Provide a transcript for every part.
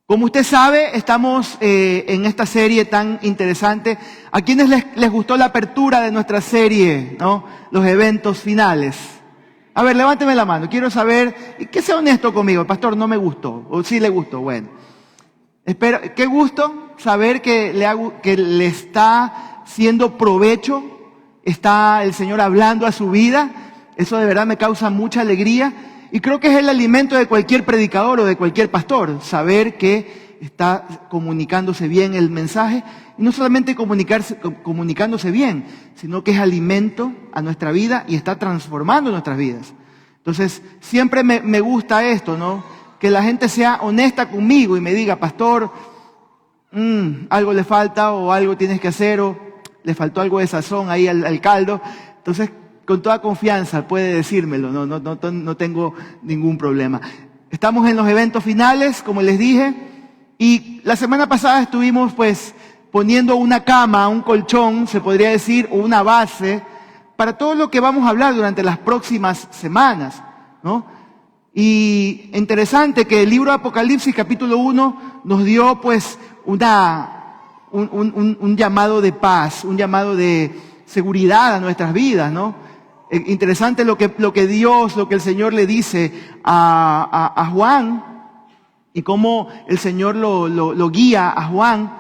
Como usted sabe, estamos en esta serie tan interesante. ¿A quienes les gustó la apertura de nuestra serie, no? Los eventos finales. A ver, levánteme la mano. Quiero saber, y que sea honesto conmigo. Pastor, no me gustó. O sí le gustó. Bueno. Espero, qué gusto saber que le está siendo provecho. Está el Señor hablando a su vida. Eso de verdad me causa mucha alegría. Y creo que es el alimento de cualquier predicador o de cualquier pastor, saber que está comunicándose bien el mensaje, y no solamente comunicándose bien, sino que es alimento a nuestra vida y está transformando nuestras vidas. Entonces, siempre me gusta esto, ¿no? Que la gente sea honesta conmigo y me diga, pastor, algo le falta o algo tienes que hacer o le faltó algo de sazón ahí al caldo. Entonces, con toda confianza puede decírmelo, no tengo ningún problema. Estamos en los eventos finales, como les dije, y la semana pasada estuvimos pues poniendo una cama, un colchón, se podría decir, o una base, para todo lo que vamos a hablar durante las próximas semanas, ¿no? Y interesante que el libro de Apocalipsis, capítulo 1, nos dio pues un llamado de paz, un llamado de seguridad a nuestras vidas, ¿no? Interesante lo que el Señor le dice a Juan, y cómo el Señor lo guía a Juan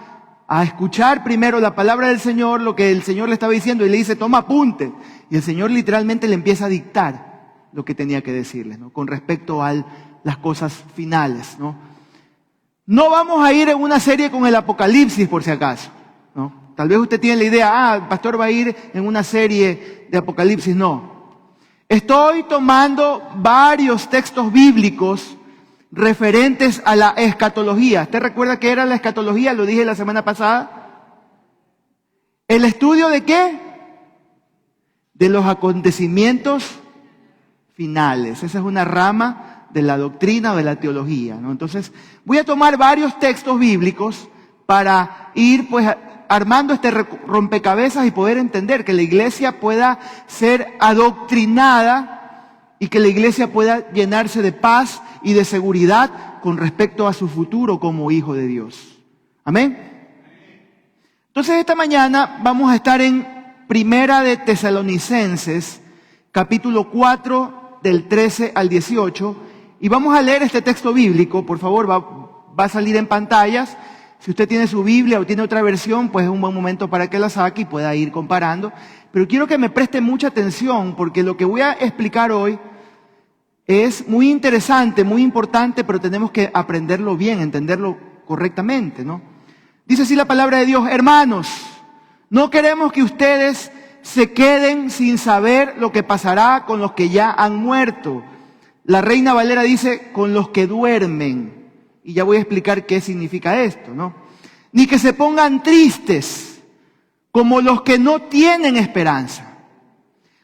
a escuchar primero la palabra del Señor, lo que el Señor le estaba diciendo, y le dice, toma apunte. Y el Señor literalmente le empieza a dictar lo que tenía que decirle, ¿no? Con respecto a las cosas finales, ¿no? No vamos a ir en una serie con el Apocalipsis, por si acaso, ¿no? Tal vez usted tiene la idea, el pastor va a ir en una serie de Apocalipsis. No. Estoy tomando varios textos bíblicos referentes a la escatología. ¿Usted recuerda qué era la escatología? Lo dije la semana pasada. ¿El estudio de qué? De los acontecimientos finales. Esa es una rama de la doctrina o de la teología, ¿no? Entonces, voy a tomar varios textos bíblicos para ir pues armando este rompecabezas y poder entender que la iglesia pueda ser adoctrinada y que la iglesia pueda llenarse de paz y de seguridad con respecto a su futuro como hijo de Dios. Amén. Entonces esta mañana vamos a estar en Primera de Tesalonicenses, capítulo 4, del 13 al 18, y vamos a leer este texto bíblico. Por favor, va a salir en pantallas. Si usted tiene su Biblia o tiene otra versión, pues es un buen momento para que la saque y pueda ir comparando. Pero quiero que me preste mucha atención, porque lo que voy a explicar hoy es muy interesante, muy importante, pero tenemos que aprenderlo bien, entenderlo correctamente, ¿no? Dice así la palabra de Dios: hermanos, no queremos que ustedes se queden sin saber lo que pasará con los que ya han muerto. La Reina Valera dice, con los que duermen. Y ya voy a explicar qué significa esto, ¿no? Ni que se pongan tristes, como los que no tienen esperanza.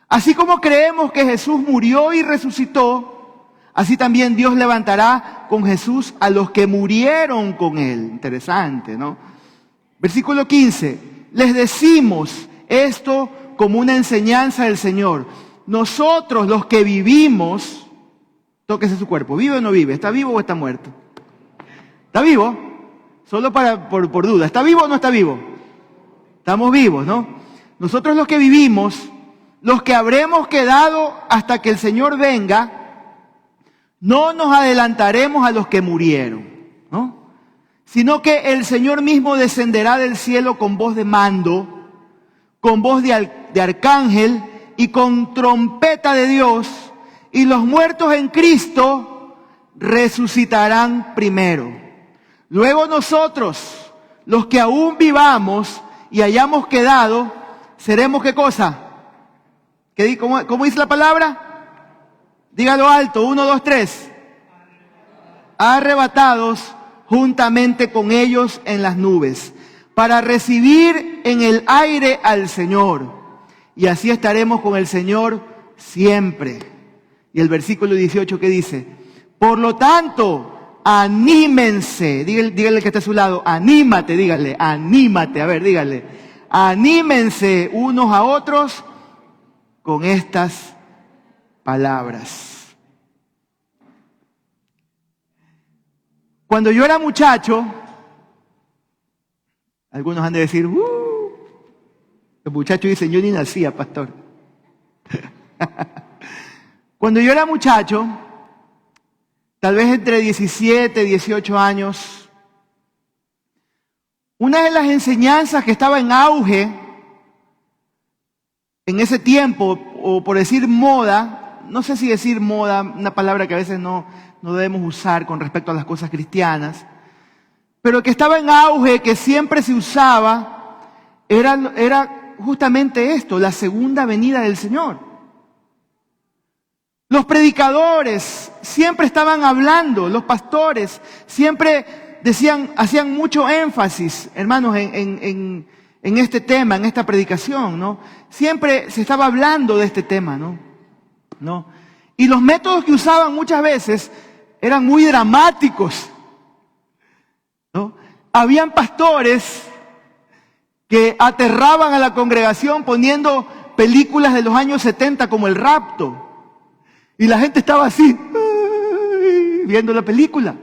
Así como creemos que Jesús murió y resucitó, así también Dios levantará con Jesús a los que murieron con Él. Interesante, ¿no? Versículo 15. Les decimos esto como una enseñanza del Señor. Nosotros los que vivimos, tóquese su cuerpo, ¿vive o no vive? ¿Está vivo o está muerto? ¿Está vivo? Solo por duda. ¿Está vivo o no está vivo? Estamos vivos, ¿no? Nosotros los que vivimos, los que habremos quedado hasta que el Señor venga, no nos adelantaremos a los que murieron, ¿no? Sino que el Señor mismo descenderá del cielo con voz de mando, con voz de arcángel y con trompeta de Dios, y los muertos en Cristo resucitarán primero. Luego nosotros, los que aún vivamos y hayamos quedado, seremos ¿qué cosa? ¿Cómo dice la palabra? Dígalo alto, 1, 2, 3. Arrebatados juntamente con ellos en las nubes, para recibir en el aire al Señor. Y así estaremos con el Señor siempre. Y el versículo 18, ¿qué dice? Por lo tanto, anímense. Dígale que está a su lado, anímate, dígale, anímate. A ver, dígale, anímense unos a otros con estas palabras. Cuando yo era muchacho, algunos han de decir, los muchachos dicen, yo ni nacía, pastor. Cuando yo era muchacho, tal vez entre 17 y 18 años, una de las enseñanzas que estaba en auge en ese tiempo, o por decir moda, no sé si decir moda, una palabra que a veces no debemos usar con respecto a las cosas cristianas, pero que estaba en auge, que siempre se usaba, era justamente esto, la segunda venida del Señor. Los predicadores siempre estaban hablando, los pastores siempre hacían mucho énfasis, hermanos, en este tema, en esta predicación, ¿no? Siempre se estaba hablando de este tema, ¿no? Y los métodos que usaban muchas veces eran muy dramáticos, ¿no? Habían pastores que aterraban a la congregación poniendo películas de los años 70 como El Rapto. Y la gente estaba así, viendo la película.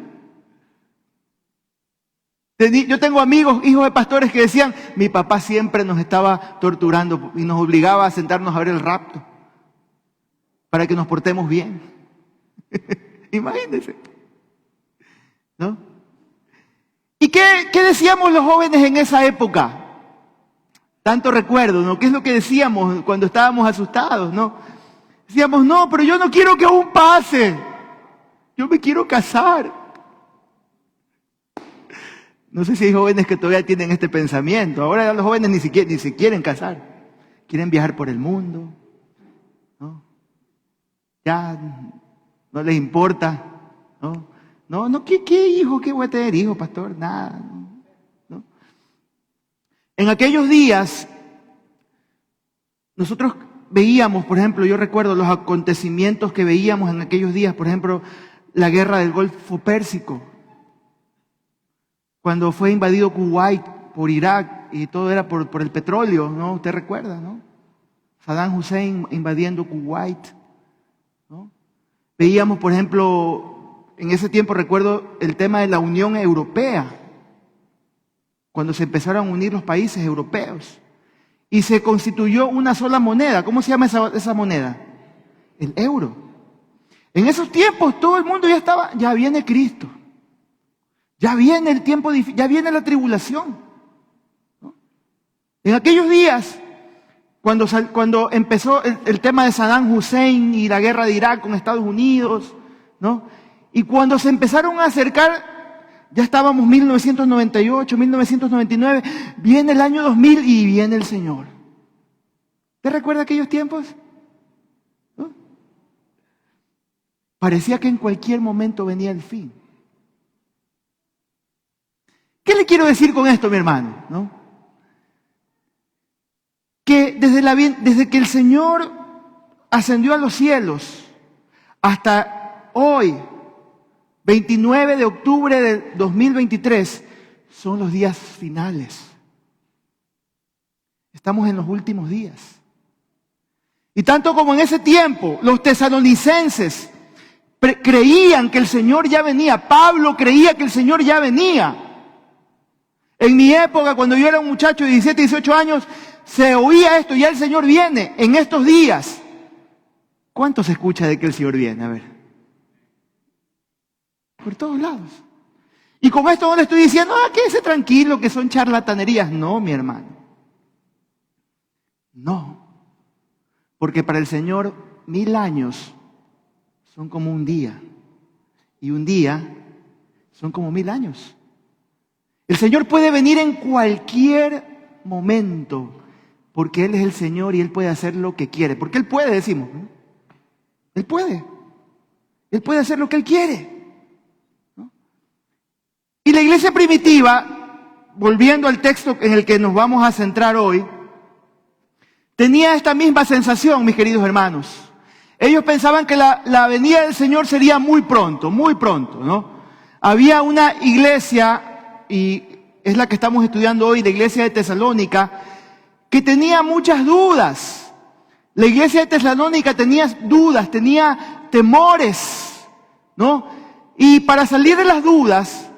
Yo tengo amigos, hijos de pastores, que decían, mi papá siempre nos estaba torturando y nos obligaba a sentarnos a ver El Rapto para que nos portemos bien. Imagínense, ¿no? ¿Y qué decíamos los jóvenes en esa época? Tanto recuerdo, ¿no? ¿Qué es lo que decíamos cuando estábamos asustados, no? Decíamos, no, pero yo no quiero que aún pase. Yo me quiero casar. No sé si hay jóvenes que todavía tienen este pensamiento. Ahora ya los jóvenes ni se quieren casar. Quieren viajar por el mundo, ¿no? Ya no les importa, ¿no? No, ¿qué hijo? ¿Qué voy a tener hijo, pastor? Nada, ¿no? En aquellos días, nosotros veíamos, por ejemplo, yo recuerdo los acontecimientos que veíamos en aquellos días, por ejemplo, la guerra del Golfo Pérsico, cuando fue invadido Kuwait por Irak y todo era por el petróleo, ¿no? Usted recuerda, ¿no? Saddam Hussein invadiendo Kuwait, ¿no? Veíamos, por ejemplo, en ese tiempo recuerdo el tema de la Unión Europea, cuando se empezaron a unir los países europeos y se constituyó una sola moneda. ¿Cómo se llama esa moneda? El euro. En esos tiempos todo el mundo ya viene Cristo. Ya viene el tiempo difícil, ya viene la tribulación, ¿no? En aquellos días, cuando empezó el tema de Saddam Hussein y la guerra de Irak con Estados Unidos, ¿no? Y cuando se empezaron a acercar, ya estábamos 1998, 1999, viene el año 2000 y viene el Señor. ¿Te recuerda aquellos tiempos? ¿No? Parecía que en cualquier momento venía el fin. ¿Qué le quiero decir con esto, mi hermano? ¿No? Que desde que el Señor ascendió a los cielos hasta hoy, 29 de octubre de 2023, son los días finales. Estamos en los últimos días. Y tanto como en ese tiempo, los tesalonicenses creían que el Señor ya venía. Pablo creía que el Señor ya venía. En mi época, cuando yo era un muchacho de 17, 18 años, se oía esto, ya el Señor viene en estos días. ¿Cuánto se escucha de que el Señor viene? A ver. Por todos lados. Y con esto no le estoy diciendo, quédese tranquilo, que son charlatanerías. No, mi hermano. No. Porque para el Señor 1000 años son como un día. Y un día son como 1000 años. El Señor puede venir en cualquier momento, porque Él es el Señor y Él puede hacer lo que quiere. Porque Él puede, decimos, ¿no? Él puede. Él puede hacer lo que Él quiere, ¿no? Y la iglesia primitiva, volviendo al texto en el que nos vamos a centrar hoy, tenía esta misma sensación, mis queridos hermanos. Ellos pensaban que la venida del Señor sería muy pronto, ¿no? Había una iglesia, y es la que estamos estudiando hoy, la iglesia de Tesalónica, que tenía muchas dudas. La iglesia de Tesalónica tenía dudas, tenía temores, ¿no? Y para salir de las dudas,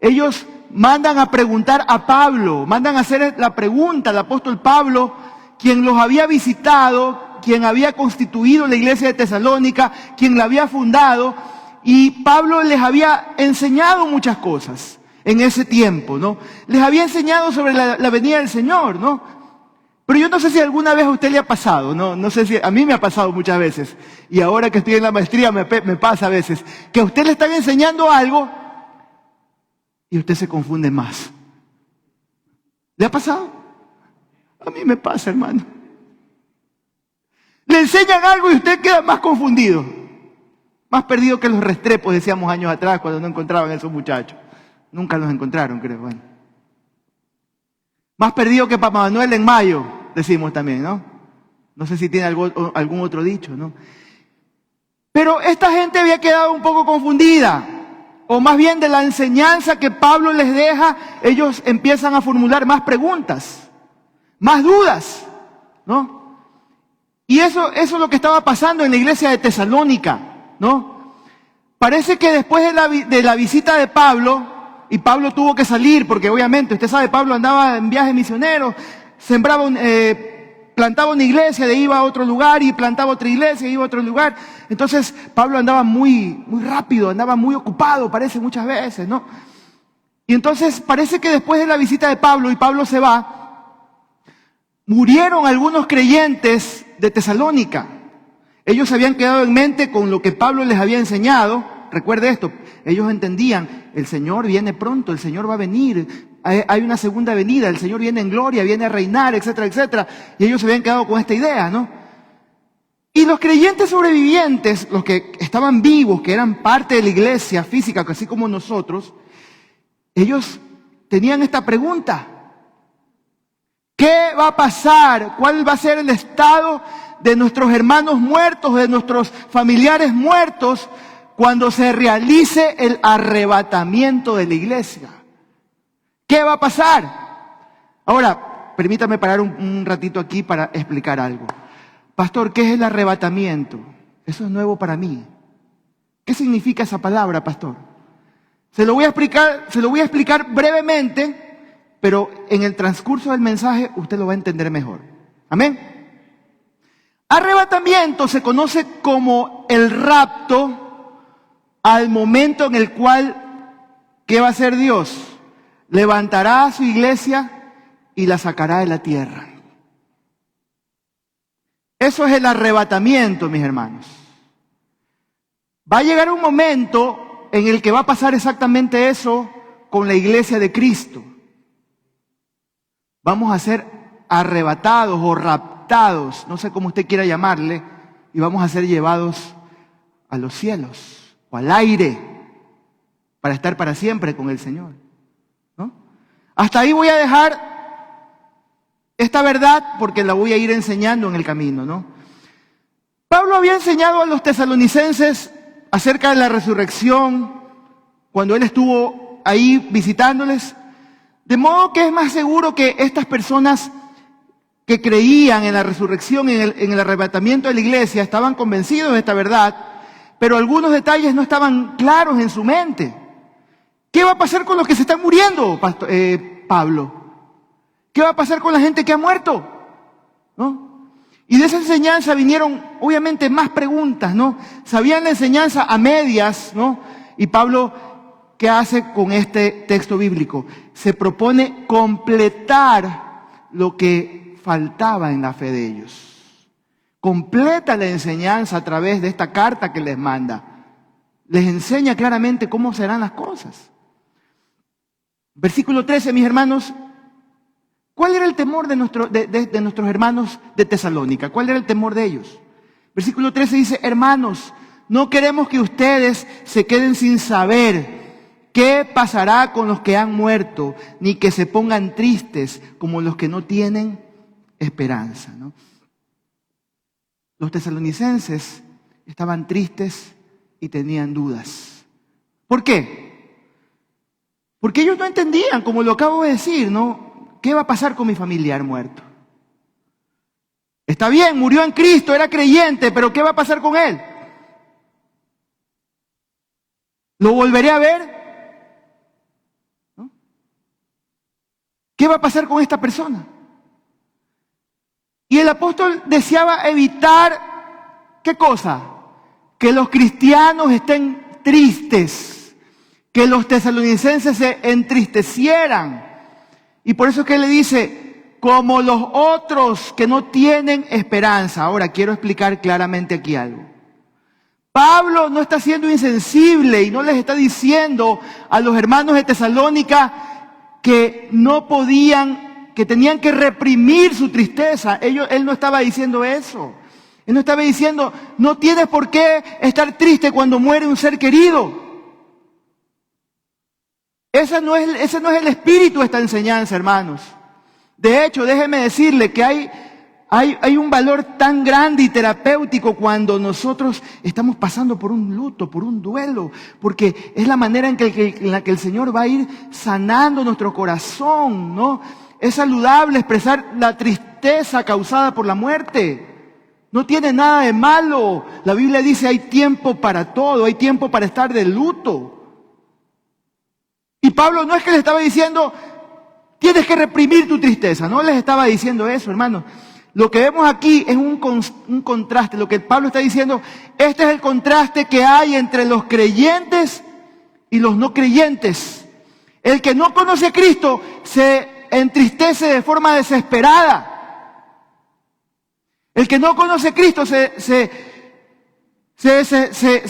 ellos mandan a preguntar a Pablo, mandan a hacer la pregunta al apóstol Pablo, quien los había visitado, quien había constituido la iglesia de Tesalónica, quien la había fundado, y Pablo les había enseñado muchas cosas en ese tiempo, ¿no? Les había enseñado sobre la venida del Señor, ¿no? Pero yo no sé si alguna vez a usted le ha pasado, ¿no? No sé si a mí me ha pasado muchas veces, y ahora que estoy en la maestría me pasa a veces, que a usted le están enseñando algo y usted se confunde más. ¿Le ha pasado? A mí me pasa, hermano. Le enseñan algo y usted queda más confundido, más perdido que los restrepos, decíamos años atrás, cuando no encontraban a esos muchachos. Nunca los encontraron, creo. Bueno. Más perdido que Papá Manuel en mayo, decimos también, ¿no? No sé si tiene algún otro dicho, ¿no? Pero esta gente había quedado un poco confundida, o más bien de la enseñanza que Pablo les deja, ellos empiezan a formular más preguntas, más dudas, ¿no? Y eso es lo que estaba pasando en la iglesia de Tesalónica, ¿no? Parece que después de la visita de Pablo, y Pablo tuvo que salir, porque obviamente, usted sabe, Pablo andaba en viajes misioneros, plantaba una iglesia, de ahí iba a otro lugar, y plantaba otra iglesia, y iba a otro lugar. Entonces, Pablo andaba muy rápido, andaba muy ocupado, parece muchas veces, ¿no? Y entonces, parece que después de la visita de Pablo, y Pablo se va, murieron algunos creyentes de Tesalónica. Ellos se habían quedado en mente con lo que Pablo les había enseñado. Recuerde esto, ellos entendían, el Señor viene pronto, el Señor va a venir, hay una segunda venida, el Señor viene en gloria, viene a reinar, etcétera, etcétera. Y ellos se habían quedado con esta idea, ¿no? Y los creyentes sobrevivientes, los que estaban vivos, que eran parte de la iglesia física, así como nosotros, ellos tenían esta pregunta: ¿qué va a pasar? ¿Cuál va a ser el estado de nuestros hermanos muertos, de nuestros familiares muertos, cuando se realice el arrebatamiento de la iglesia? ¿Qué va a pasar? Ahora, permítame parar un ratito aquí para explicar algo. Pastor, ¿qué es el arrebatamiento? Eso es nuevo para mí. ¿Qué significa esa palabra, pastor? Se lo voy a explicar brevemente, pero en el transcurso del mensaje usted lo va a entender mejor. Amén. Arrebatamiento se conoce como el rapto al momento en el cual, ¿qué va a hacer Dios? Levantará a su iglesia y la sacará de la tierra. Eso es el arrebatamiento, mis hermanos. Va a llegar un momento en el que va a pasar exactamente eso con la iglesia de Cristo. Vamos a ser arrebatados o raptados, no sé cómo usted quiera llamarle, y vamos a ser llevados a los cielos o al aire para estar para siempre con el Señor, ¿no? Hasta ahí voy a dejar esta verdad porque la voy a ir enseñando en el camino, ¿no? Pablo había enseñado a los tesalonicenses acerca de la resurrección cuando él estuvo ahí visitándoles, de modo que es más seguro que estas personas que creían en la resurrección, en el arrebatamiento de la iglesia, estaban convencidos de esta verdad, pero algunos detalles no estaban claros en su mente. ¿Qué va a pasar con los que se están muriendo, Pablo? ¿Qué va a pasar con la gente que ha muerto? ¿No? Y de esa enseñanza vinieron, obviamente, más preguntas, ¿no? Sabían la enseñanza a medias, ¿no? Y Pablo, ¿qué hace con este texto bíblico? Se propone completar lo que faltaba en la fe de ellos. Completa la enseñanza a través de esta carta que les manda. Les enseña claramente cómo serán las cosas. Versículo 13, mis hermanos. ¿Cuál era el temor de nuestros hermanos de Tesalónica? ¿Cuál era el temor de ellos? Versículo 13 dice: hermanos, no queremos que ustedes se queden sin saber qué pasará con los que han muerto, ni que se pongan tristes como los que no tienen esperanza, ¿no? Los tesalonicenses estaban tristes y tenían dudas. ¿Por qué? Porque ellos no entendían, como lo acabo de decir, ¿no? ¿Qué va a pasar con mi familiar muerto? Está bien, murió en Cristo, era creyente, pero ¿qué va a pasar con él? ¿Lo volveré a ver? ¿qué va a pasar con esta persona? Y el apóstol deseaba evitar, ¿qué cosa? Que los cristianos estén tristes, que los tesalonicenses se entristecieran. Y por eso es que le dice, como los otros que no tienen esperanza. Ahora quiero explicar claramente aquí algo. Pablo no está siendo insensible y no les está diciendo a los hermanos de Tesalónica que no podían, que tenían que reprimir su tristeza. Él no estaba diciendo eso. Él no estaba diciendo, no tienes por qué estar triste cuando muere un ser querido. Ese no es el espíritu de esta enseñanza, hermanos. De hecho, déjeme decirle que hay un valor tan grande y terapéutico cuando nosotros estamos pasando por un luto, por un duelo, porque es la manera en la que el Señor va a ir sanando nuestro corazón, ¿no? Es saludable expresar la tristeza causada por la muerte. No tiene nada de malo. La Biblia dice hay tiempo para todo, hay tiempo para estar de luto. Y Pablo no es que le estaba diciendo, tienes que reprimir tu tristeza. No les estaba diciendo eso, hermanos. Lo que vemos aquí es un contraste. Lo que Pablo está diciendo, este es el contraste que hay entre los creyentes y los no creyentes. El que no conoce a Cristo se entristece de forma desesperada. El que no conoce a Cristo se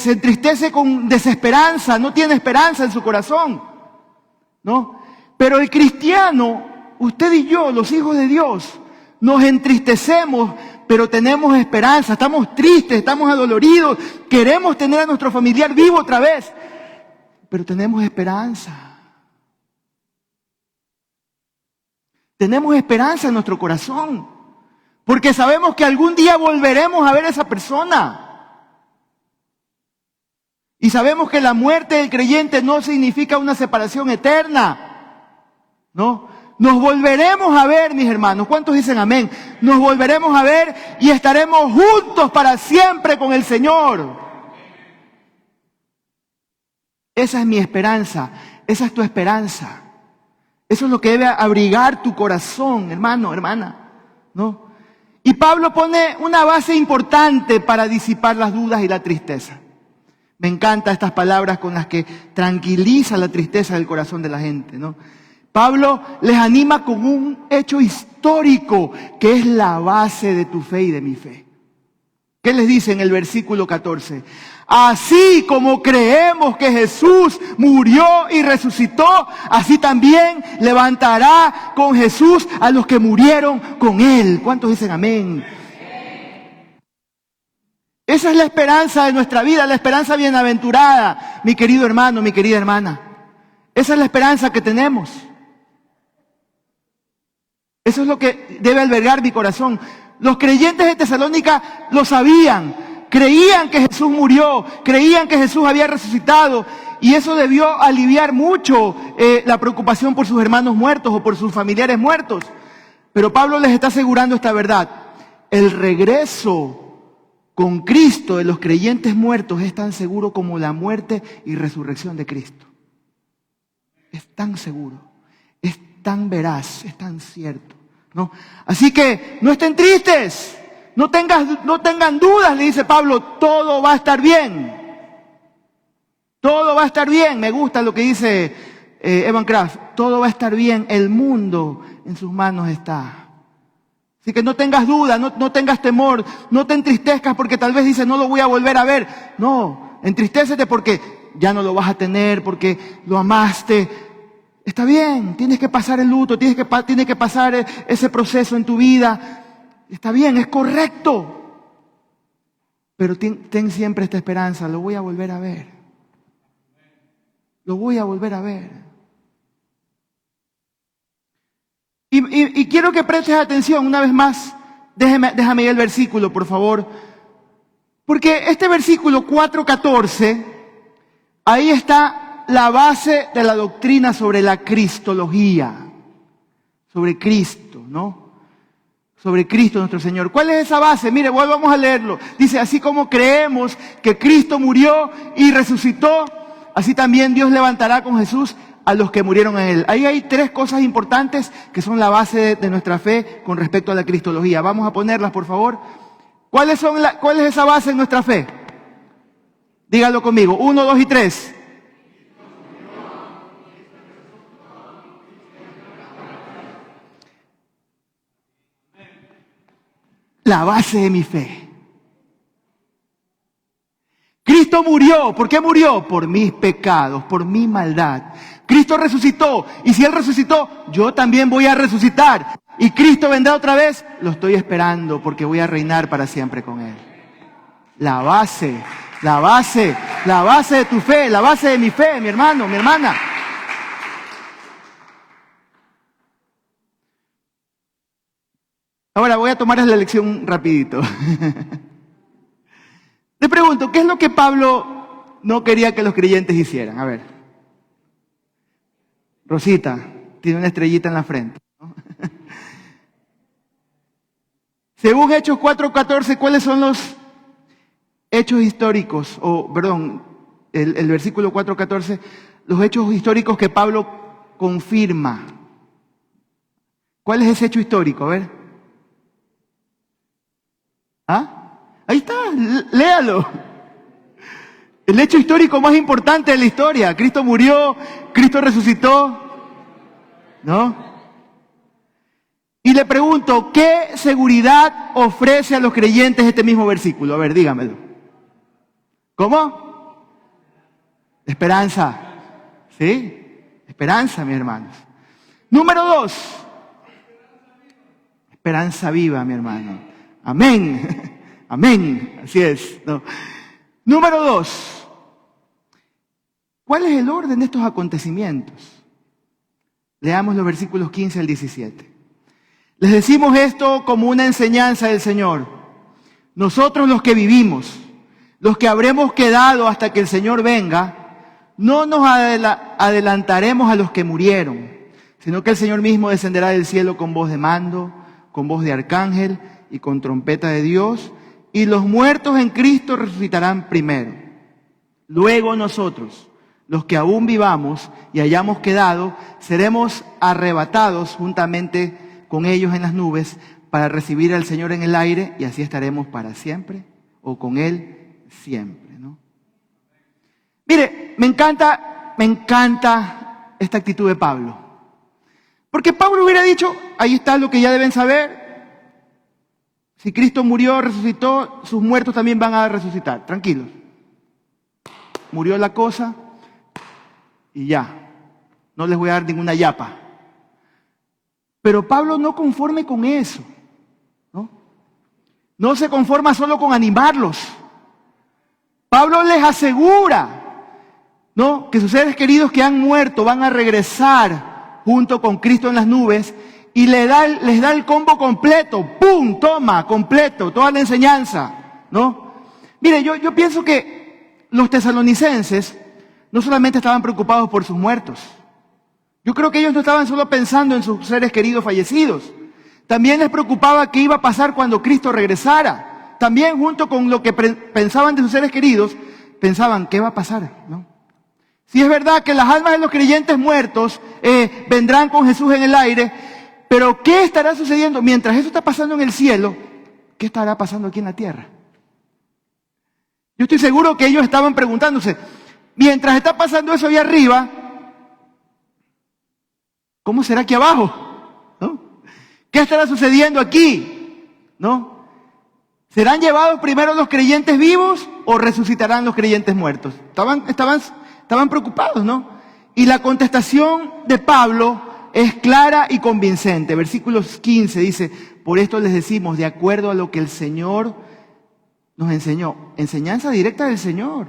entristece con desesperanza, no tiene esperanza en su corazón, ¿no? Pero el cristiano, usted y yo, los hijos de Dios, nos entristecemos, pero tenemos esperanza, estamos tristes, estamos adoloridos, queremos tener a nuestro familiar vivo otra vez, pero tenemos esperanza. Tenemos esperanza en nuestro corazón. Porque sabemos que algún día volveremos a ver a esa persona. Y sabemos que la muerte del creyente no significa una separación eterna. ¿No? Nos volveremos a ver, mis hermanos. ¿Cuántos dicen amén? Nos volveremos a ver y estaremos juntos para siempre con el Señor. Esa es mi esperanza. Esa es tu esperanza. Eso es lo que debe abrigar tu corazón, hermano, hermana. ¿No? Y Pablo pone una base importante para disipar las dudas y la tristeza. Me encantan estas palabras con las que tranquiliza la tristeza del corazón de la gente, ¿no? Pablo les anima con un hecho histórico que es la base de tu fe y de mi fe. ¿Qué les dice en el versículo 14? Así como creemos que Jesús murió y resucitó, así también levantará con Jesús a los que murieron con Él. ¿Cuántos dicen amén? Esa es la esperanza de nuestra vida, la esperanza bienaventurada, mi querido hermano, mi querida hermana. Esa es la esperanza que tenemos. Eso es lo que debe albergar mi corazón. Los creyentes de Tesalónica lo sabían. Creían que Jesús murió, creían que Jesús había resucitado y eso debió aliviar mucho la preocupación por sus hermanos muertos o por sus familiares muertos. Pero Pablo les está asegurando esta verdad. El regreso con Cristo de los creyentes muertos es tan seguro como la muerte y resurrección de Cristo. Es tan seguro, es tan veraz, es tan cierto, ¿no? Así que no estén tristes. No tengan dudas, le dice Pablo, todo va a estar bien. Todo va a estar bien. Me gusta lo que dice Evan Kraft. Todo va a estar bien. El mundo en sus manos está. Así que no tengas dudas, no tengas temor, no te entristezcas porque tal vez dices no lo voy a volver a ver. No, entristécete porque ya no lo vas a tener, porque lo amaste. Está bien, tienes que pasar el luto, tienes que pasar ese proceso en tu vida. Está bien, es correcto. Pero ten siempre esta esperanza, lo voy a volver a ver. Lo voy a volver a ver. Y quiero que prestes atención una vez más. Déjame ir el versículo, por favor. Porque este versículo 4:14, ahí está la base de la doctrina sobre la cristología. Sobre Cristo, ¿no? Sobre Cristo nuestro Señor. ¿Cuál es esa base? Mire, vamos a leerlo. Dice, así como creemos que Cristo murió y resucitó, así también Dios levantará con Jesús a los que murieron en Él. Ahí hay tres cosas importantes que son la base de nuestra fe con respecto a la cristología. Vamos a ponerlas, por favor. ¿Cuál es esa base en nuestra fe? Dígalo conmigo. 1, 2 y 3. La base de mi fe. Cristo murió. ¿Por qué murió? Por mis pecados, por mi maldad. Cristo resucitó. Y si Él resucitó, yo también voy a resucitar. Y Cristo vendrá otra vez. Lo estoy esperando porque voy a reinar para siempre con Él. La base de tu fe, la base de mi fe, mi hermano, mi hermana. Ahora voy a tomarles la lección rapidito. Le pregunto, ¿qué es lo que Pablo no quería que los creyentes hicieran? A ver. Rosita, tiene una estrellita en la frente, ¿no? Según Hechos 4:14, ¿cuáles son los hechos históricos? El versículo 4:14, los hechos históricos que Pablo confirma. ¿Cuál es ese hecho histórico? A ver. ¿Ah? Ahí está, léalo. El hecho histórico más importante de la historia. Cristo murió, Cristo resucitó, ¿no? Y le pregunto, ¿qué seguridad ofrece a los creyentes este mismo versículo? A ver, dígamelo. ¿Cómo? Esperanza. ¿Sí? Esperanza, mis hermanos. Número 2. Esperanza viva, mi hermano. Amén. Amén. Así es, ¿no? Número 2. ¿Cuál es el orden de estos acontecimientos? Leamos los versículos 15 al 17. Les decimos esto como una enseñanza del Señor. Nosotros los que vivimos, los que habremos quedado hasta que el Señor venga, no nos adelantaremos a los que murieron, sino que el Señor mismo descenderá del cielo con voz de mando, con voz de arcángel y con trompeta de Dios, y los muertos en Cristo resucitarán primero. Luego nosotros, los que aún vivamos y hayamos quedado, seremos arrebatados juntamente con ellos en las nubes para recibir al Señor en el aire, y así estaremos para siempre o con Él siempre, ¿no? Mire, me encanta esta actitud de Pablo. Porque Pablo hubiera dicho, ahí está lo que ya deben saber. Si Cristo murió, resucitó, sus muertos también van a resucitar. Tranquilos. Murió la cosa y ya. No les voy a dar ninguna yapa. Pero Pablo no conforme con eso, ¿no? No se conforma solo con animarlos. Pablo les asegura, ¿no?, que sus seres queridos que han muerto van a regresar junto con Cristo en las nubes, y les da el combo completo. ¡Pum! Toma, completo, toda la enseñanza, ¿no? Mire, yo pienso que los tesalonicenses no solamente estaban preocupados por sus muertos. Yo creo que ellos no estaban solo pensando en sus seres queridos fallecidos. También les preocupaba qué iba a pasar cuando Cristo regresara. También, junto con lo que pensaban de sus seres queridos, pensaban, ¿qué va a pasar?, ¿no? Si es verdad que las almas de los creyentes muertos vendrán con Jesús en el aire, pero ¿qué estará sucediendo mientras eso está pasando en el cielo? ¿Qué estará pasando aquí en la tierra? Yo estoy seguro que ellos estaban preguntándose, mientras está pasando eso ahí arriba, ¿cómo será aquí abajo? ¿No? ¿Qué estará sucediendo aquí? ¿No? ¿Serán llevados primero los creyentes vivos o resucitarán los creyentes muertos? Estaban preocupados, ¿no? Y la contestación de Pablo es clara y convincente. Versículos 15 dice, por esto les decimos, de acuerdo a lo que el Señor nos enseñó. Enseñanza directa del Señor.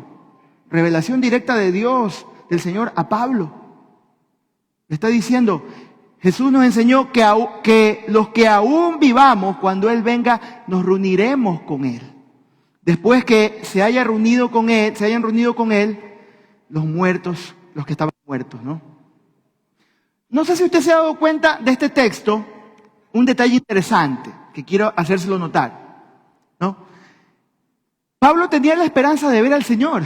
Revelación directa de Dios, del Señor a Pablo. Le está diciendo, Jesús nos enseñó que los que aún vivamos, cuando Él venga, nos reuniremos con Él. Después que se hayan reunido con Él, los muertos, los que estaban muertos, ¿no? No sé si usted se ha dado cuenta de este texto, un detalle interesante que quiero hacérselo notar, ¿no? Pablo tenía la esperanza de ver al Señor.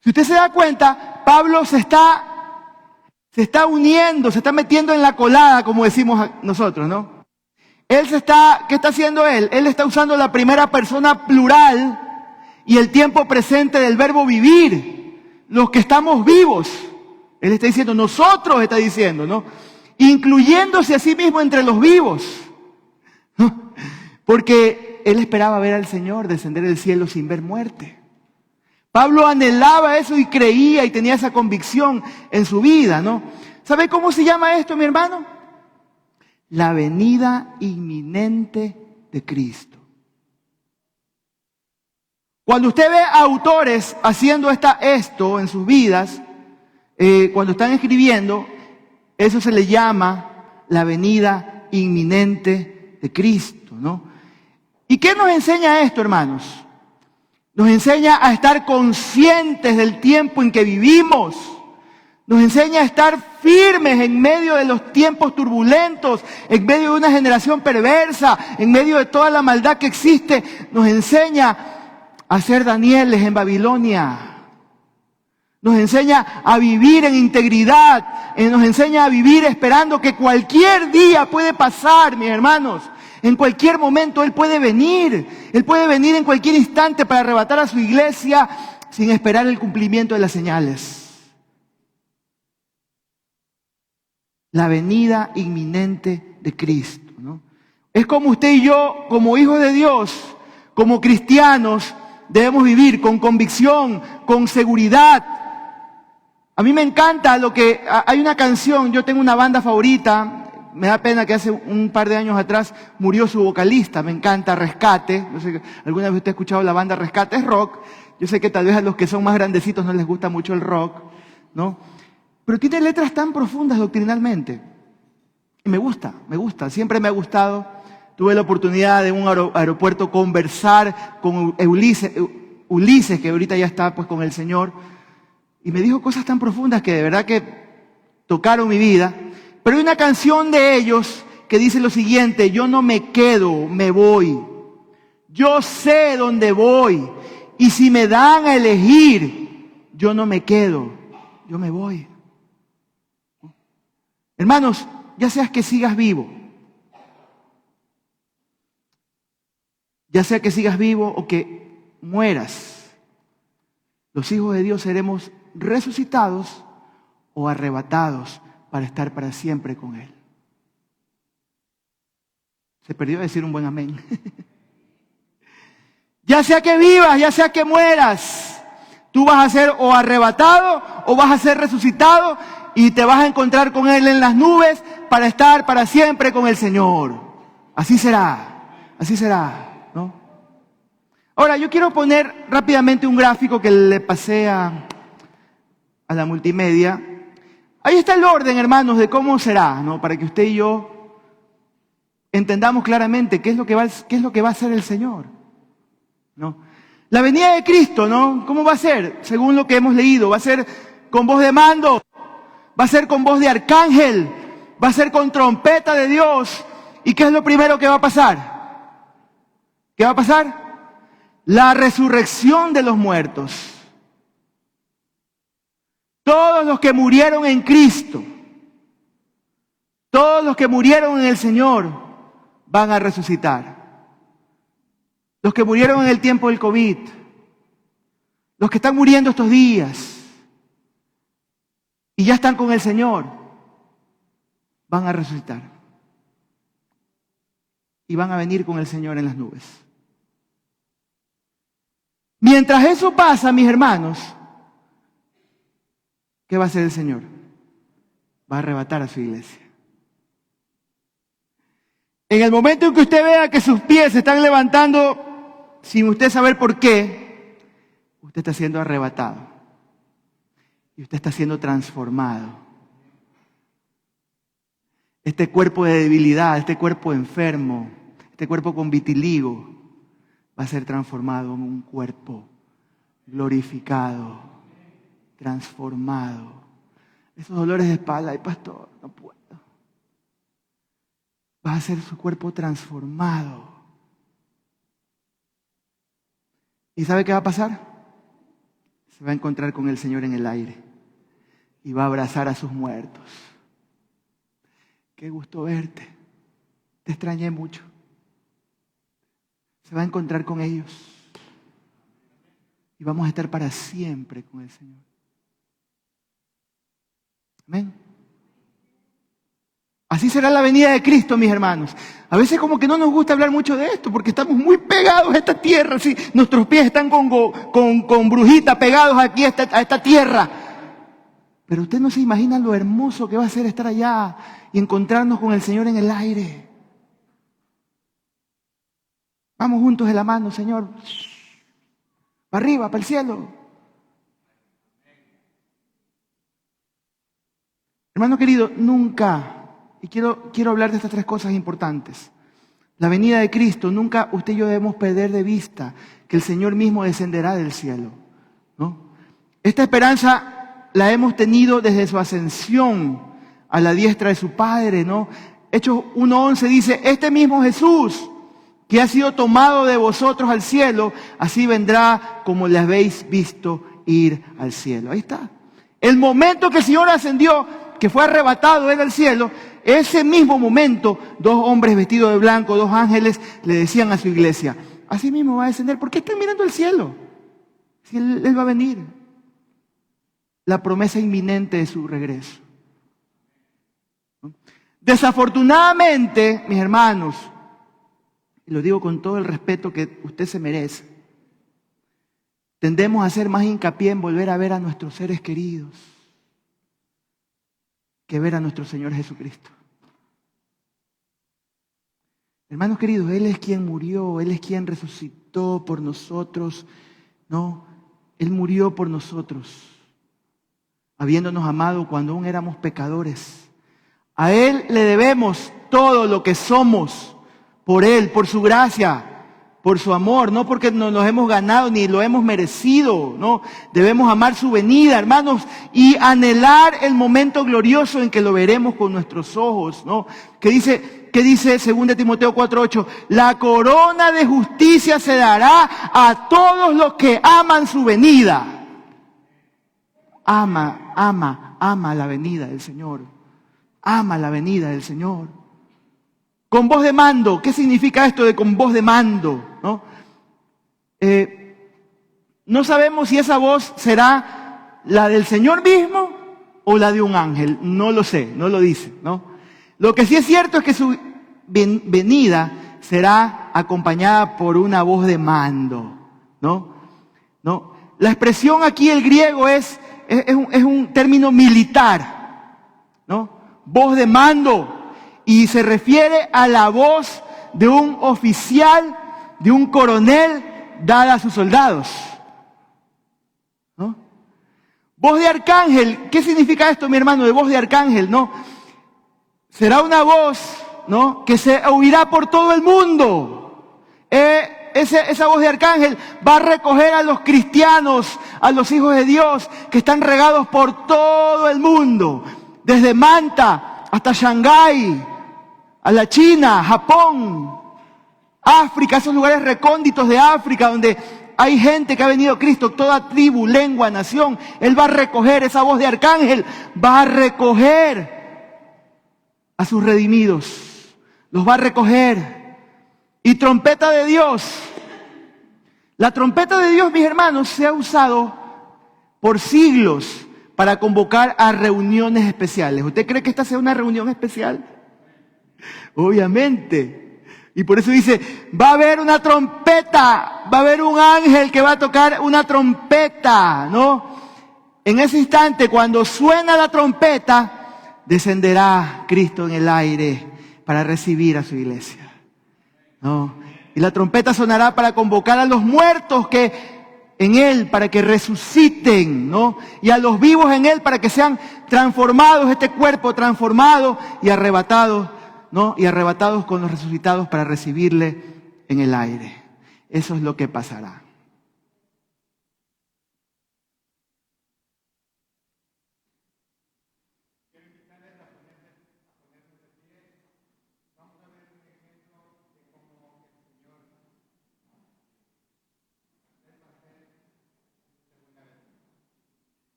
Si usted se da cuenta, Pablo se está uniendo, se está metiendo en la colada, como decimos nosotros, ¿no? ¿Qué está haciendo él? Él está usando la primera persona plural y el tiempo presente del verbo vivir. Los que estamos vivos. Él está diciendo, nosotros está diciendo, ¿no? Incluyéndose a sí mismo entre los vivos. ¿No? Porque él esperaba ver al Señor descender del cielo sin ver muerte. Pablo anhelaba eso y creía y tenía esa convicción en su vida, ¿no? ¿Sabe cómo se llama esto, mi hermano? La venida inminente de Cristo. Cuando usted ve a autores haciendo esto en sus vidas, cuando están escribiendo, eso se le llama la venida inminente de Cristo, ¿no? ¿Y qué nos enseña esto, hermanos? Nos enseña a estar conscientes del tiempo en que vivimos. Nos enseña a estar firmes en medio de los tiempos turbulentos, en medio de una generación perversa, en medio de toda la maldad que existe. Nos enseña a ser Danieles en Babilonia. Nos enseña a vivir en integridad. Nos enseña a vivir esperando que cualquier día puede pasar, mis hermanos. En cualquier momento Él puede venir. Él puede venir en cualquier instante para arrebatar a su iglesia sin esperar el cumplimiento de las señales. La venida inminente de Cristo, ¿no? Es como usted y yo, como hijos de Dios, como cristianos, debemos vivir con convicción, con seguridad. A mí me encanta hay una canción, yo tengo una banda favorita, me da pena que hace un par de años atrás murió su vocalista, me encanta Rescate. No sé, ¿alguna vez usted ha escuchado la banda Rescate? Es rock. Yo sé que tal vez a los que son más grandecitos no les gusta mucho el rock, ¿no? Pero tiene letras tan profundas doctrinalmente. Y me gusta, siempre me ha gustado. Tuve la oportunidad de en un aeropuerto conversar con Ulises, que ahorita ya está pues con el Señor. Y me dijo cosas tan profundas que de verdad que tocaron mi vida. Pero hay una canción de ellos que dice lo siguiente: yo no me quedo, me voy. Yo sé dónde voy. Y si me dan a elegir, yo no me quedo, yo me voy. Hermanos, ya seas que sigas vivo, ya sea que sigas vivo o que mueras, los hijos de Dios seremos resucitados o arrebatados para estar para siempre con Él. Se perdió decir un buen amén. Ya sea que vivas, ya sea que mueras, tú vas a ser o arrebatado o vas a ser resucitado y te vas a encontrar con Él en las nubes para estar para siempre con el Señor. Así será, ¿no? Ahora, yo quiero poner rápidamente un gráfico que le pasé a la multimedia. Ahí está el orden, hermanos, de cómo será, ¿no? Para que usted y yo entendamos claramente qué es lo que va a hacer el Señor, ¿no? La venida de Cristo, ¿no? ¿Cómo va a ser? Según lo que hemos leído, va a ser con voz de mando, va a ser con voz de arcángel, va a ser con trompeta de Dios. ¿Y qué es lo primero que va a pasar? ¿Qué va a pasar? La resurrección de los muertos. Todos los que murieron en Cristo, todos los que murieron en el Señor van a resucitar. Los que murieron en el tiempo del COVID, los que están muriendo estos días y ya están con el Señor, van a resucitar. Y van a venir con el Señor en las nubes. Mientras eso pasa, mis hermanos, ¿qué va a hacer el Señor? Va a arrebatar a su iglesia. En el momento en que usted vea que sus pies se están levantando sin usted saber por qué, usted está siendo arrebatado. Y usted está siendo transformado. Este cuerpo de debilidad, este cuerpo enfermo, este cuerpo con vitiligo, va a ser transformado en un cuerpo glorificado, transformado. Esos dolores de espalda, ay pastor, no puedo. Va a ser su cuerpo transformado. ¿Y sabe qué va a pasar? Se va a encontrar con el Señor en el aire. y va a abrazar a sus muertos. Qué gusto verte. Te extrañé mucho. Se va a encontrar con ellos. Y vamos a estar para siempre con el Señor. Amén. Así será la venida de Cristo, mis hermanos. A veces como que no nos gusta hablar mucho de esto, porque estamos muy pegados a esta tierra. ¿Sí? Nuestros pies están con brujita pegados aquí a esta tierra. Pero usted no se imagina lo hermoso que va a ser estar allá y encontrarnos con el Señor en el aire. Vamos juntos de la mano, Señor. Para arriba, para el cielo. Hermano querido, nunca, y quiero hablar de estas tres cosas importantes. La venida de Cristo, nunca usted y yo debemos perder de vista que el Señor mismo descenderá del cielo, ¿no? Esta esperanza la hemos tenido desde su ascensión a la diestra de su Padre, ¿no? Hechos 1:11 dice, este mismo Jesús que ha sido tomado de vosotros al cielo, así vendrá como le habéis visto ir al cielo. Ahí está. El momento que el Señor ascendió, que fue arrebatado él al cielo, ese mismo momento, dos hombres vestidos de blanco, dos ángeles, le decían a su iglesia, así mismo va a descender. ¿Por qué están mirando al cielo? Si él va a venir. La promesa inminente de su regreso. Desafortunadamente, mis hermanos, y lo digo con todo el respeto que usted se merece, tendemos a hacer más hincapié en volver a ver a nuestros seres queridos que ver a nuestro Señor Jesucristo. Hermanos queridos, Él es quien murió, Él es quien resucitó por nosotros, ¿no? Él murió por nosotros, habiéndonos amado cuando aún éramos pecadores. A Él le debemos todo lo que somos, por Él, por su gracia, por su amor, no porque nos los hemos ganado ni lo hemos merecido, ¿no? Debemos amar su venida, hermanos, y anhelar el momento glorioso en que lo veremos con nuestros ojos, ¿no? ¿Qué dice 2 Timoteo 4:8? La corona de justicia se dará a todos los que aman su venida. Ama la venida del Señor. Ama la venida del Señor. Con voz de mando. ¿Qué significa esto de con voz de mando? ¿No? No sabemos si esa voz será la del Señor mismo o la de un ángel. No lo sé, no lo dice, ¿no? Lo que sí es cierto es que su venida será acompañada por una voz de mando, ¿no? ¿No? La expresión aquí, el griego, es un término militar, ¿no? Voz de mando. Y se refiere a la voz de un oficial, de un coronel, dada a sus soldados, ¿no? Voz de arcángel. ¿Qué significa esto, mi hermano, de voz de arcángel? ¿No? Será una voz, ¿no?, que se oirá por todo el mundo. Esa voz de arcángel va a recoger a los cristianos, a los hijos de Dios, que están regados por todo el mundo. Desde Manta hasta Shanghái, a la China, Japón, África, esos lugares recónditos de África donde hay gente que ha venido a Cristo, toda tribu, lengua, nación. Él va a recoger, esa voz de arcángel va a recoger a sus redimidos, los va a recoger. Y trompeta de Dios. La trompeta de Dios, mis hermanos, se ha usado por siglos para convocar a reuniones especiales. ¿Usted cree que esta sea una reunión especial? Obviamente. Y por eso dice, va a haber una trompeta, va a haber un ángel que va a tocar una trompeta, ¿no? En ese instante, cuando suena la trompeta, descenderá Cristo en el aire para recibir a su iglesia, ¿no? Y la trompeta sonará para convocar a los muertos que en Él, para que resuciten, ¿no? Y a los vivos en Él, para que sean transformados, este cuerpo transformado y arrebatados, ¿no? Y arrebatados con los resucitados para recibirle en el aire. Eso es lo que pasará.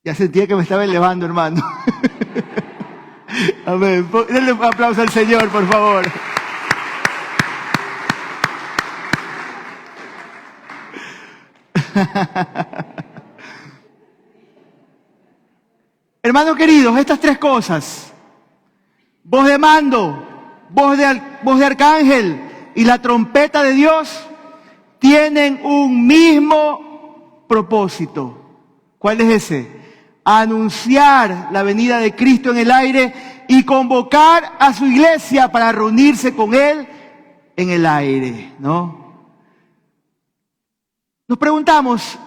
Ya sentía que me estaba elevando, hermano. Amén. Denle un aplauso al Señor, por favor. Hermanos queridos, estas tres cosas, voz de mando, voz de arcángel y la trompeta de Dios, tienen un mismo propósito. ¿Cuál es ese? Anunciar la venida de Cristo en el aire y convocar a su iglesia para reunirse con Él en el aire, ¿no? Nos preguntamos,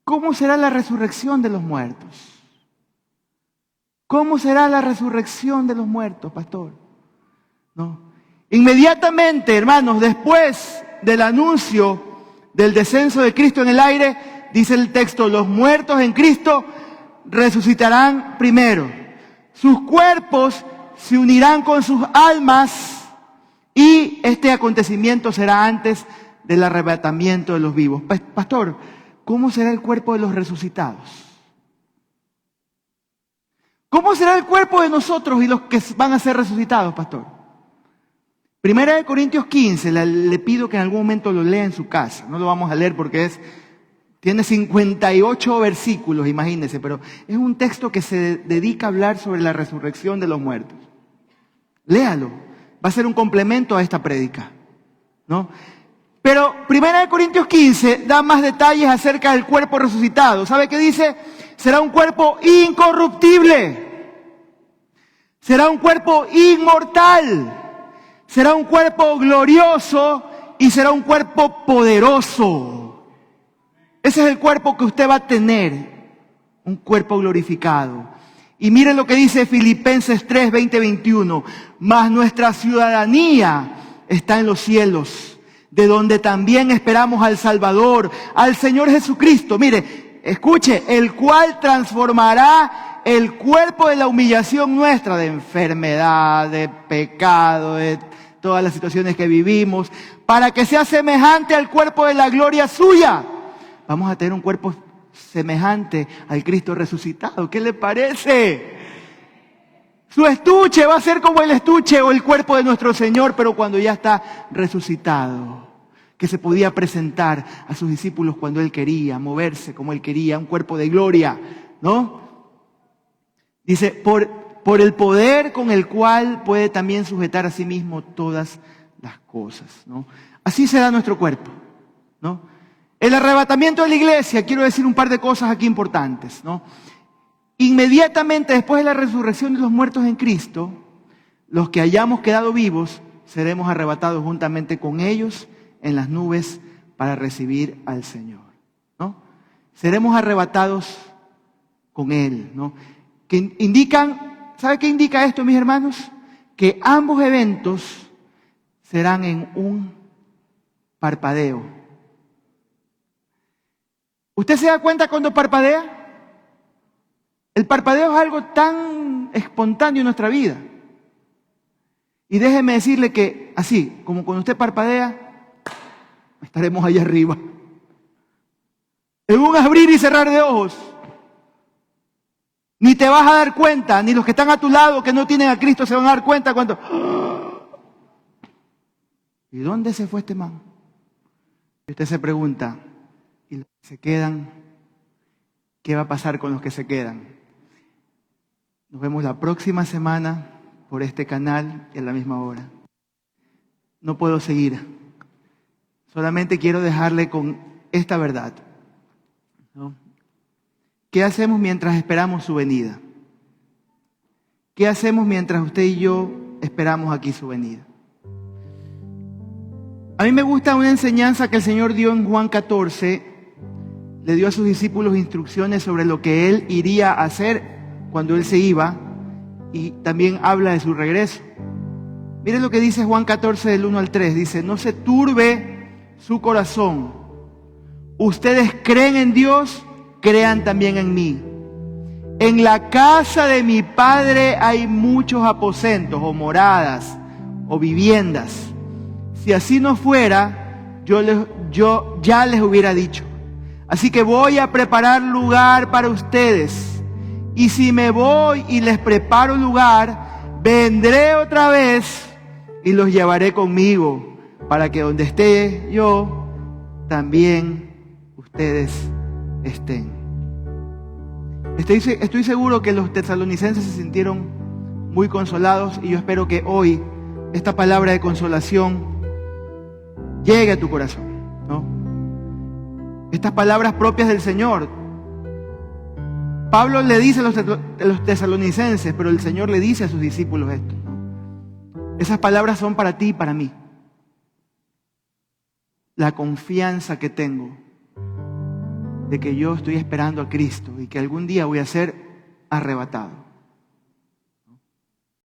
¿cómo será la resurrección de los muertos? ¿Cómo será la resurrección de los muertos, pastor? ¿No? Inmediatamente, hermanos, después del anuncio del descenso de Cristo en el aire, dice el texto, los muertos en Cristo resucitarán primero. Sus cuerpos se unirán con sus almas y este acontecimiento será antes del arrebatamiento de los vivos. Pastor, ¿cómo será el cuerpo de los resucitados? ¿Cómo será el cuerpo de nosotros y los que van a ser resucitados, pastor? Primera de Corintios 15, le pido que en algún momento lo lea en su casa. No lo vamos a leer porque tiene 58 versículos, imagínense, pero es un texto que se dedica a hablar sobre la resurrección de los muertos. Léalo, va a ser un complemento a esta prédica, ¿no? Pero Primera de Corintios 15 da más detalles acerca del cuerpo resucitado. ¿Sabe qué dice? Será un cuerpo incorruptible. Será un cuerpo inmortal. Será un cuerpo glorioso y será un cuerpo poderoso. Ese es el cuerpo que usted va a tener. Un cuerpo glorificado. Y miren lo que dice Filipenses 3, 20, 21. Mas nuestra ciudadanía está en los cielos, de donde también esperamos al Salvador, al Señor Jesucristo. Mire, escuche, el cual transformará el cuerpo de la humillación nuestra, de enfermedad, de pecado, de todas las situaciones que vivimos, para que sea semejante al cuerpo de la gloria suya. Vamos a tener un cuerpo semejante al Cristo resucitado. ¿Qué le parece? Su estuche va a ser como el estuche o el cuerpo de nuestro Señor, pero cuando ya está resucitado, que se podía presentar a sus discípulos cuando Él quería, moverse como Él quería, un cuerpo de gloria, ¿no? Dice, por el poder con el cual puede también sujetar a sí mismo todas las cosas, ¿no? Así será nuestro cuerpo, ¿no? El arrebatamiento de la iglesia, quiero decir un par de cosas aquí importantes, ¿no? Inmediatamente después de la resurrección de los muertos en Cristo, los que hayamos quedado vivos, seremos arrebatados juntamente con ellos en las nubes para recibir al Señor, ¿no? Seremos arrebatados con Él, ¿no? Que indican, ¿sabe qué indica esto, mis hermanos? Que ambos eventos serán en un parpadeo. ¿Usted se da cuenta cuando parpadea? El parpadeo es algo tan espontáneo en nuestra vida. Y déjeme decirle que así, como cuando usted parpadea, estaremos allá arriba. En un abrir y cerrar de ojos. Ni te vas a dar cuenta, ni los que están a tu lado que no tienen a Cristo se van a dar cuenta cuando... ¿Y dónde se fue este man? Y usted se pregunta, ¿y los que se quedan? ¿Qué va a pasar con los que se quedan? Nos vemos la próxima semana por este canal y a la misma hora. No puedo seguir. Solamente quiero dejarle con esta verdad, ¿no? ¿Qué hacemos mientras esperamos su venida? ¿Qué hacemos mientras usted y yo esperamos aquí su venida? A mí me gusta una enseñanza que el Señor dio en Juan 14. Le dio a sus discípulos instrucciones sobre lo que Él iría a hacer cuando Él se iba, y también habla de su regreso. Miren lo que dice Juan 14 del 1 al 3. Dice, no se turbe su corazón. Ustedes creen en Dios, crean también en mí. En la casa de mi Padre hay muchos aposentos o moradas o viviendas. Si así no fuera, yo ya les hubiera dicho. Así que voy a preparar lugar para ustedes. Y si me voy y les preparo lugar, vendré otra vez y los llevaré conmigo, para que donde esté yo, también ustedes estén. Estoy seguro que los tesalonicenses se sintieron muy consolados, y yo espero que hoy esta palabra de consolación llegue a tu corazón, ¿no? Estas palabras propias del Señor. Pablo le dice a los tesalonicenses, pero el Señor le dice a sus discípulos esto, ¿no? Esas palabras son para ti y para mí. La confianza que tengo de que yo estoy esperando a Cristo y que algún día voy a ser arrebatado.